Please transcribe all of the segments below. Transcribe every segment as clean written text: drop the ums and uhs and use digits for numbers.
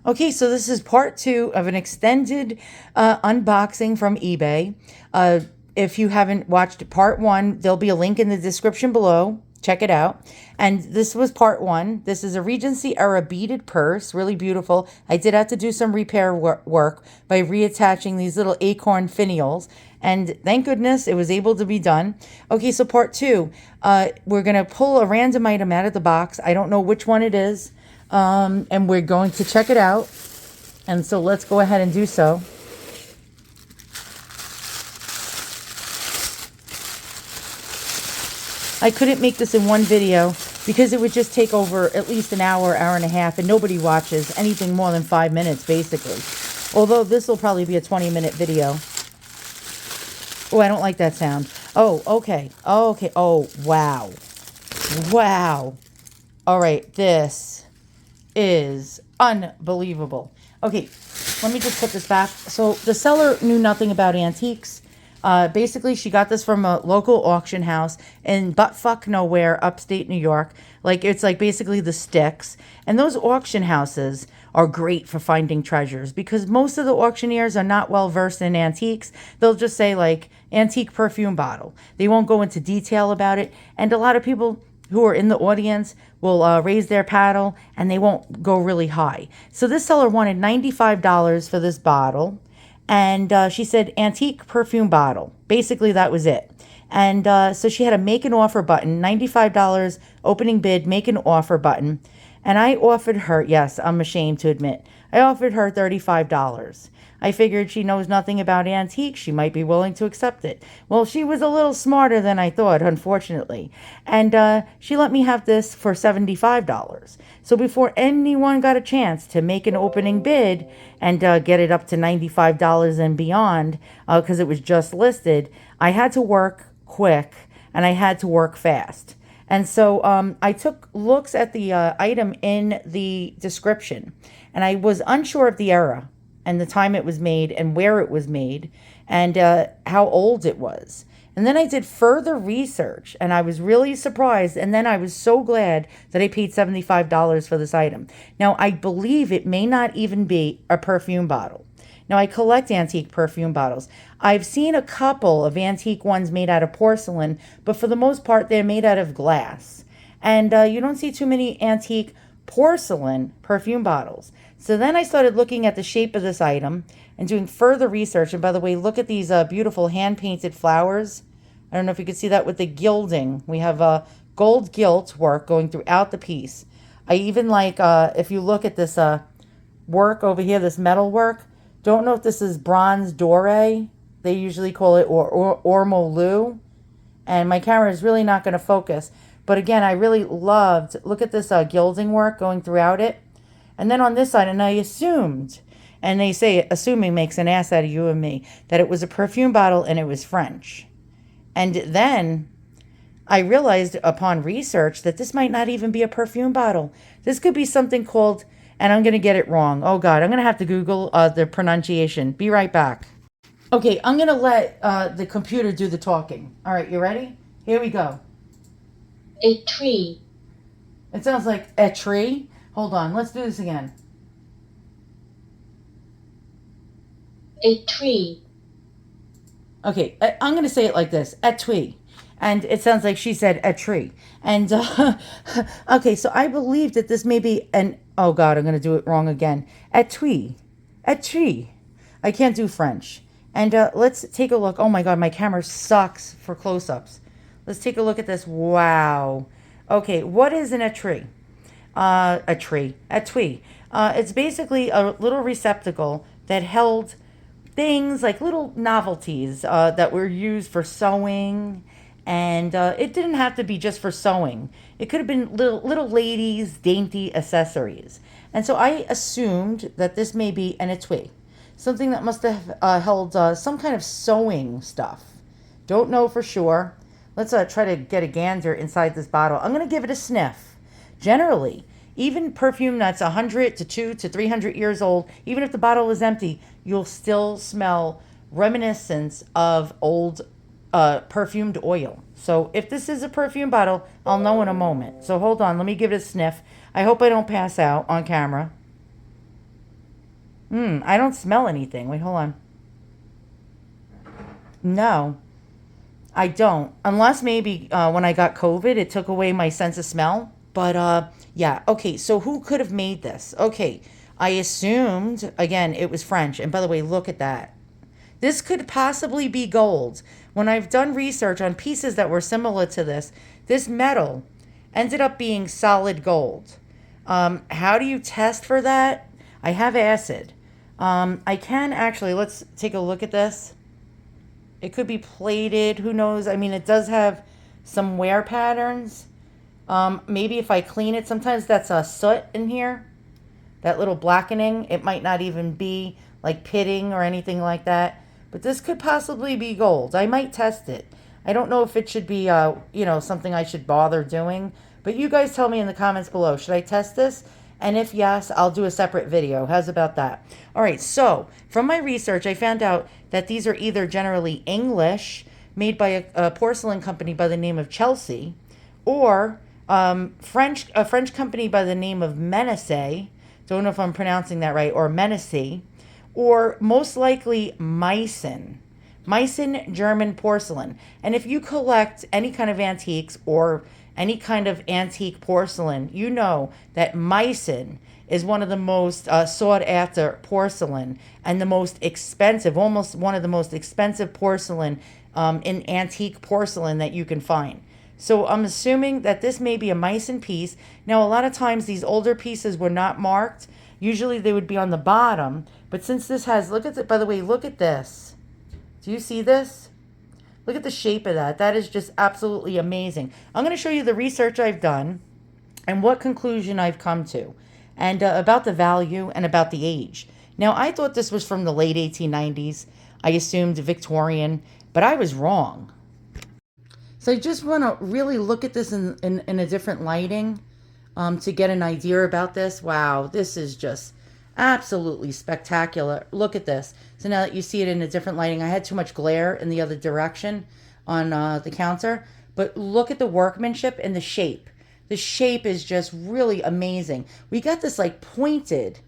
Okay, so this is part two of an extended unboxing from eBay. If you haven't watched part one, there'll be a link in the description below. Check it out. And this was part one. This is a Regency era beaded purse, really beautiful. I did have to do some repair work by reattaching these little acorn finials. And thank goodness it was able to be done. Okay, so part two, we're going to pull a random item out of the box. I don't know which one it is. And we're going to check it out. And so let's go ahead and do so. I couldn't make this in one video because it would just take over at least an hour, hour and a half, and nobody watches anything more than 5 minutes, basically. Although this will probably be a 20-minute video. Oh, I don't like that sound. Oh, okay. Oh, okay. Oh, wow. Wow. All right, this is unbelievable. Okay, let me just put this back. So the seller knew nothing about antiques. Basically, she got this from a local auction house in buttfuck nowhere, upstate New York. Like, it's like basically the sticks. And those auction houses are great for finding treasures because most of the auctioneers are not well versed in antiques. They'll just say, like, antique perfume bottle. They won't go into detail about it. And a lot of people who are in the audience will raise their paddle and they won't go really high. So this seller wanted $95 for this bottle. And she said antique perfume bottle. Basically, that was it. And so she had a make an offer button, $95 opening bid, make an offer button. And I offered her, yes, I'm ashamed to admit, I offered her $35. I figured she knows nothing about antiques. She might be willing to accept it. Well, she was a little smarter than I thought, unfortunately. And she let me have this for $75. So before anyone got a chance to make an opening bid and get it up to $95 and beyond, because it was just listed, I had to work quick and I had to work fast. And so I took looks at the item in the description, and I was unsure of the era and the time it was made and where it was made and how old it was. And then I did further research and I was really surprised. And then I was so glad that I paid $75 for this item. Now, I believe it may not even be a perfume bottle. Now, I collect antique perfume bottles. I've seen a couple of antique ones made out of porcelain, but for the most part, they're made out of glass. And you don't see too many antique porcelain perfume bottles. So then I started looking at the shape of this item and doing further research. And by the way, look at these beautiful hand-painted flowers. I don't know if you can see that with the gilding. We have gold gilt work going throughout the piece. I even like, if you look at this work over here, this metal work, don't know if this is bronze doré. They usually call it ormolu. And my camera is really not going to focus. But again, I really loved, look at this gilding work going throughout it. And then on this side, and I assumed, and they say assuming makes an ass out of you and me, that it was a perfume bottle and it was French. And then I realized upon research that this might not even be a perfume bottle. This could be something called, and I'm going to get it wrong. Oh God, I'm going to have to Google the pronunciation. Be right back. Okay, I'm going to let the computer do the talking. All right, you ready? Here we go. A tree. It sounds like a tree. Hold on, let's do this again. A tree. Okay, I'm going to say it like this, a tree. And it sounds like she said a tree. And, okay, so I believe that this may be an, oh God, I'm going to do it wrong again. A tree. A tree. I can't do French. And let's take a look. Oh my God, my camera sucks for close-ups. Let's take a look at this. Wow. Okay, what is an etui? A tree. Etui. It's basically a little receptacle that held things like little novelties that were used for sewing. And it didn't have to be just for sewing. It could have been little ladies' dainty accessories. And so I assumed that this may be an etui. Something that must have held some kind of sewing stuff. Don't know for sure. Let's try to get a gander inside this bottle. I'm going to give it a sniff. Generally, even perfume that's 100 to 2 to 300 years old, even if the bottle is empty, you'll still smell reminiscence of old perfumed oil. So if this is a perfume bottle, I'll know in a moment. So hold on, let me give it a sniff. I hope I don't pass out on camera. I don't smell anything. Wait, hold on. No, I don't. Unless maybe when I got COVID, it took away my sense of smell. But yeah, okay, so who could have made this? Okay, I assumed, again, it was French. And by the way, look at that. This could possibly be gold. When I've done research on pieces that were similar to this metal ended up being solid gold. How do you test for that? I have acid. I can actually, let's take a look at this. It could be plated, who knows? I mean, it does have some wear patterns. Maybe if I clean it, sometimes that's a soot in here. That little blackening, it might not even be like pitting or anything like that. But this could possibly be gold. I might test it. I don't know if it should be, something I should bother doing. But you guys tell me in the comments below. Should I test this? And if yes, I'll do a separate video. How's about that? All right, so from my research, I found out that these are either generally English, made by a porcelain company by the name of Chelsea, or a French company by the name of Menacé. Don't know if I'm pronouncing that right, or Menacé, or most likely Meissen. Meissen German porcelain. And if you collect any kind of antiques or any kind of antique porcelain, you know that Meissen is one of the most sought after porcelain and the most expensive, almost one of the most expensive porcelain in antique porcelain that you can find. So I'm assuming that this may be a Meissen piece. Now, a lot of times these older pieces were not marked. Usually they would be on the bottom. But since this has, look at it, by the way, look at this. Do you see this? Look at the shape of that. That is just absolutely amazing. I'm going to show you the research I've done and what conclusion I've come to. And about the value and about the age. Now, I thought this was from the late 1890s. I assumed Victorian, but I was wrong. So I just want to really look at this in a different lighting to get an idea about this. Wow, this is just absolutely spectacular. Look at this. So now that you see it in a different lighting, I had too much glare in the other direction on the counter. But look at the workmanship and the shape. The shape is just really amazing. We got this like pointed,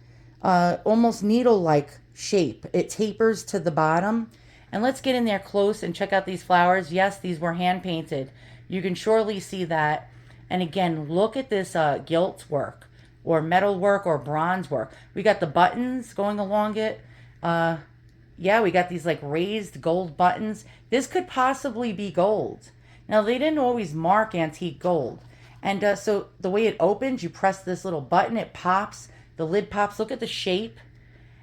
almost needle-like shape. It tapers to the bottom. And let's get in there close and check out these flowers. Yes, these were hand-painted. You can surely see that. And again, look at this gilt work or metal work or bronze work. We got the buttons going along it. Yeah, we got these like raised gold buttons. This could possibly be gold. Now, they didn't always mark antique gold. And so the way it opens, you press this little button, it pops, the lid pops. Look at the shape.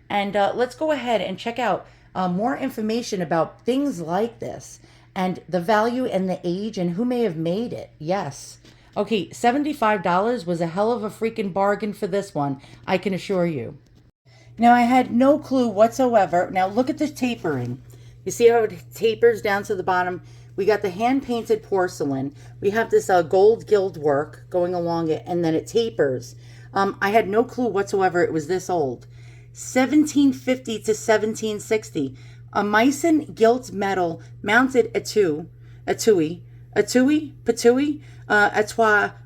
And let's go ahead and check out more information about things like this and the value and the age and who may have made it. Yes. Okay, $75 was a hell of a freaking bargain for this one, I can assure you. Now, I had no clue whatsoever. Now, look at the tapering. You see how it tapers down to the bottom? We got the hand-painted porcelain. We have this gold gilt work going along it, and then it tapers. I had no clue whatsoever it was this old. 1750 to 1760. A Meissen gilt metal mounted etui,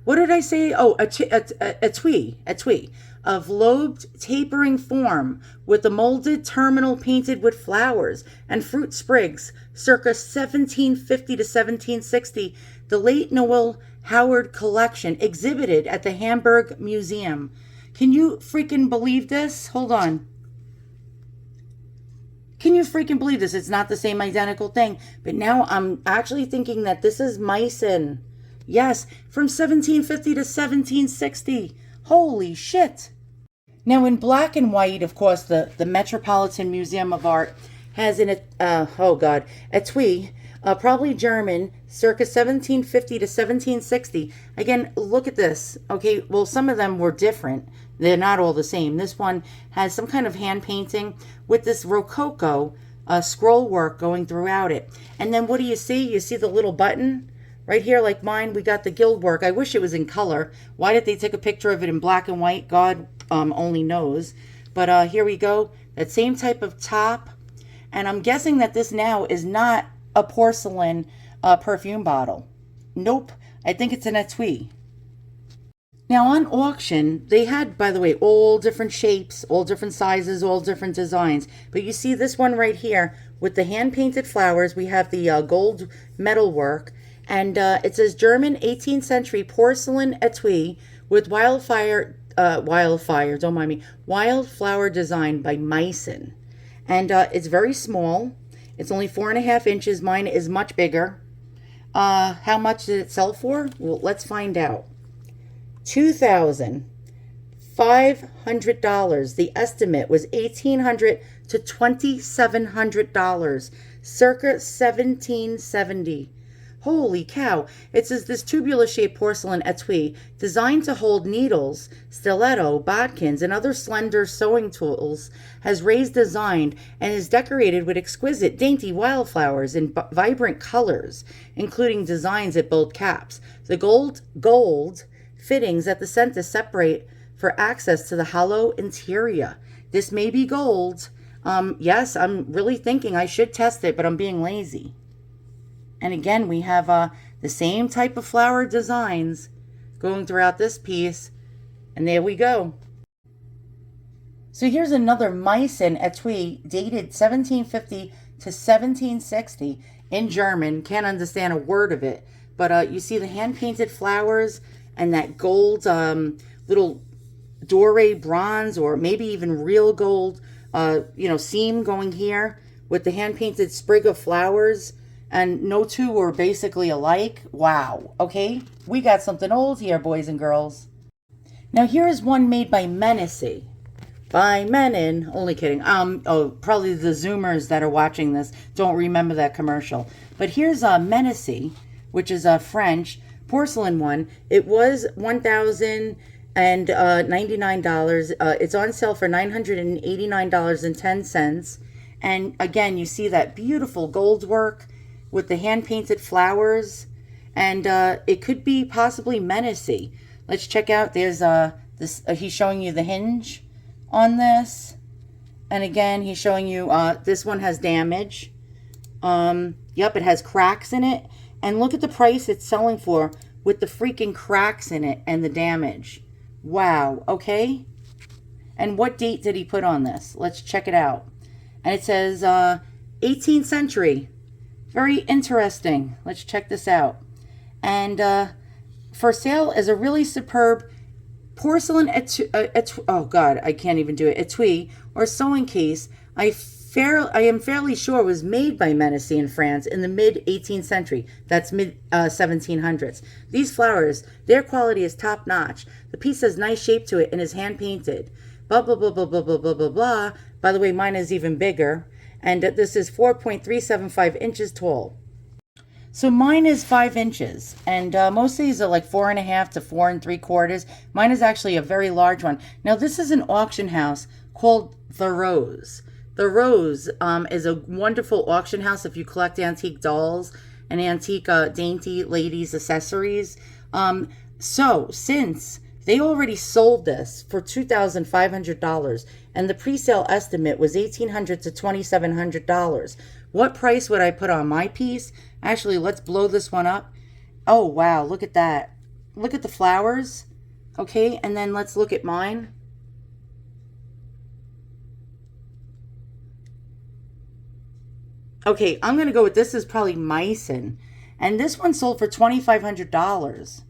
what did I say? Oh, etui, of lobed tapering form with a molded terminal painted with flowers and fruit sprigs, circa 1750 to 1760. The late Noel Howard collection exhibited at the Hamburg Museum. Can you freaking believe this? Hold on. Can you freaking believe this? It's not the same identical thing. But now I'm actually thinking that this is Meissen. Yes, from 1750 to 1760. Holy shit. Now in black and white, of course, the Metropolitan Museum of Art has an, etui, probably German, circa 1750 to 1760. Again, look at this. Okay, well, some of them were different. They're not all the same. This one has some kind of hand painting with this Rococo scroll work going throughout it. And then what do you see? You see the little button? Right here, like mine, we got the gilt work. I wish it was in color. Why did they take a picture of it in black and white? God only knows. But here we go. That same type of top. And I'm guessing that this now is not a porcelain perfume bottle. Nope. I think it's an etui. Now on auction, they had, by the way, all different shapes, all different sizes, all different designs. But you see this one right here with the hand-painted flowers. We have the gold metal work. And it says German 18th century porcelain etui with wildflower design by Meissen. And it's very small. It's only 4.5 inches. Mine is much bigger. How much did it sell for? Well, let's find out. $2,500. The estimate was $1,800 to $2,700, circa 1770. Holy cow. It says this tubular-shaped porcelain etui, designed to hold needles, stiletto, bodkins, and other slender sewing tools, has raised design and is decorated with exquisite, dainty wildflowers in vibrant colors, including designs at both caps. The gold fittings at the center separate for access to the hollow interior. This may be gold. Yes, I'm really thinking I should test it, but I'm being lazy. And again, we have the same type of flower designs going throughout this piece. And there we go. So here's another Meissen etui dated 1750 to 1760 in German. Can't understand a word of it. But you see the hand-painted flowers and that gold little doré bronze or maybe even real gold, seam going here with the hand-painted sprig of flowers. And no two are basically alike. Wow. Okay, we got something old here, boys and girls. Now here is one made by Menacee. By Menon. Only kidding. Probably the Zoomers that are watching this don't remember that commercial. But here's Menacee, which is a French porcelain one. It was $1,099. It's on sale for $989.10. And again, you see that beautiful gold work with the hand-painted flowers, and it could be possibly Menacee. Let's check out. There's this. He's showing you the hinge on this, and again, he's showing you this one has damage. Yep, it has cracks in it, and look at the price it's selling for with the freaking cracks in it and the damage. Wow. Okay. And what date did he put on this? Let's check it out. And it says 18th century. Very interesting. Let's check this out. And for sale is a really superb porcelain oh God, I can't even do it. Etui or sewing case. I am fairly sure was made by Menacee in France in the mid 18th century. That's mid 1700s. These flowers, their quality is top notch. The piece has nice shape to it and is hand painted. Blah blah blah blah blah blah blah blah blah. By the way, mine is even bigger. And this is 4.375 inches tall. So mine is 5 inches. And most of these are like 4.5 to 4 3/4. Mine is actually a very large one. Now this is an auction house called The Rose. The Rose is a wonderful auction house if you collect antique dolls and antique dainty ladies accessories. So since they already sold this for $2,500, and the pre-sale estimate was $1,800 to $2,700. What price would I put on my piece? Actually, let's blow this one up. Oh, wow, look at that. Look at the flowers. Okay, and then let's look at mine. Okay, I'm going to go with this is probably Meissen. And this one sold for $2,500.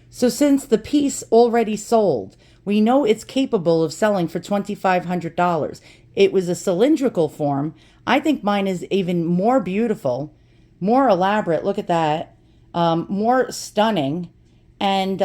So since the piece already sold, we know it's capable of selling for $2,500. It was a cylindrical form. I think mine is even more beautiful, more elaborate. Look at that. More stunning, and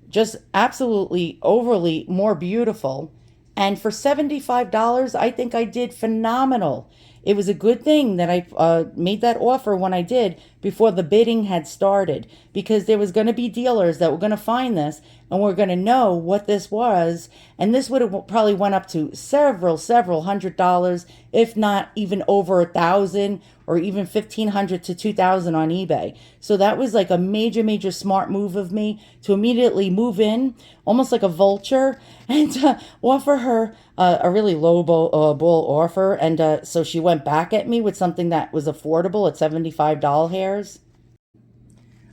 just absolutely overly more beautiful. And for $75, I think I did phenomenal. It was a good thing that I made that offer when I did before the bidding had started, because there was going to be dealers that were going to find this and were going to know what this was. And this would have probably went up to several $100s, if not even over $1,000 or even $1,500 to $2,000 on eBay. So that was like a major smart move of me to immediately move in, almost like a vulture, and offer her a really low ball offer. And so she went back at me with something that was affordable at $75 hairs.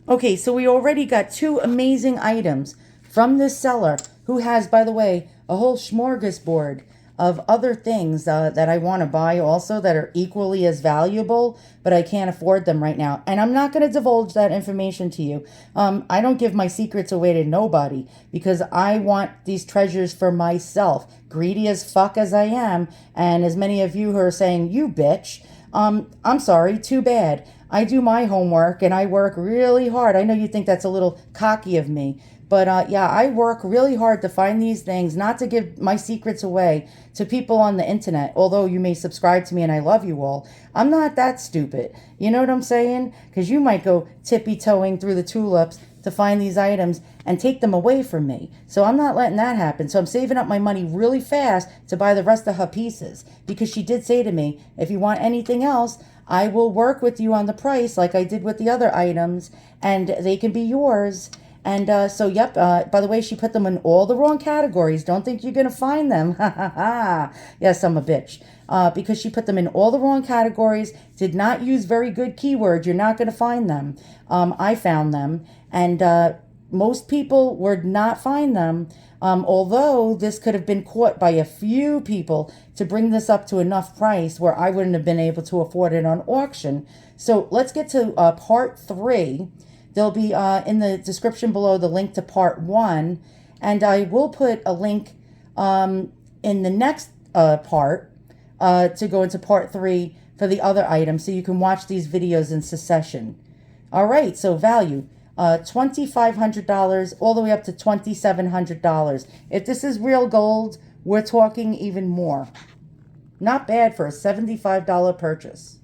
Okay, so we already got two amazing items from this seller who has, by the way, a whole smorgasbord of other things that I want to buy also that are equally as valuable, but I can't afford them right now. And I'm not going to divulge that information to you. I don't give my secrets away to nobody because I want these treasures for myself, greedy as fuck as I am. And as many of you who are saying, you bitch, I'm sorry, too bad. I do my homework and I work really hard. I know you think that's a little cocky of me, but yeah, I work really hard to find these things, not to give my secrets away to people on the internet. Although you may subscribe to me and I love you all, I'm not that stupid. You know what I'm saying? Because you might go tippy-toeing through the tulips to find these items and take them away from me. So I'm not letting that happen. So I'm saving up my money really fast to buy the rest of her pieces, because she did say to me, if you want anything else, I will work with you on the price like I did with the other items, and they can be yours. And so, yep, by the way, she put them in all the wrong categories. Don't think you're going to find them. Ha ha ha. Yes, I'm a bitch. Because she put them in all the wrong categories, did not use very good keywords. You're not going to find them. I found them. And most people would not find them. Although this could have been caught by a few people to bring this up to enough price where I wouldn't have been able to afford it on auction. So let's get to part 3. There'll be in the description below the link to part 1. And I will put a link in the next part to go into part 3 for the other items, so you can watch these videos in succession. All right, so value. $2,500 all the way up to $2,700. If this is real gold, we're talking even more. Not bad for a $75 purchase.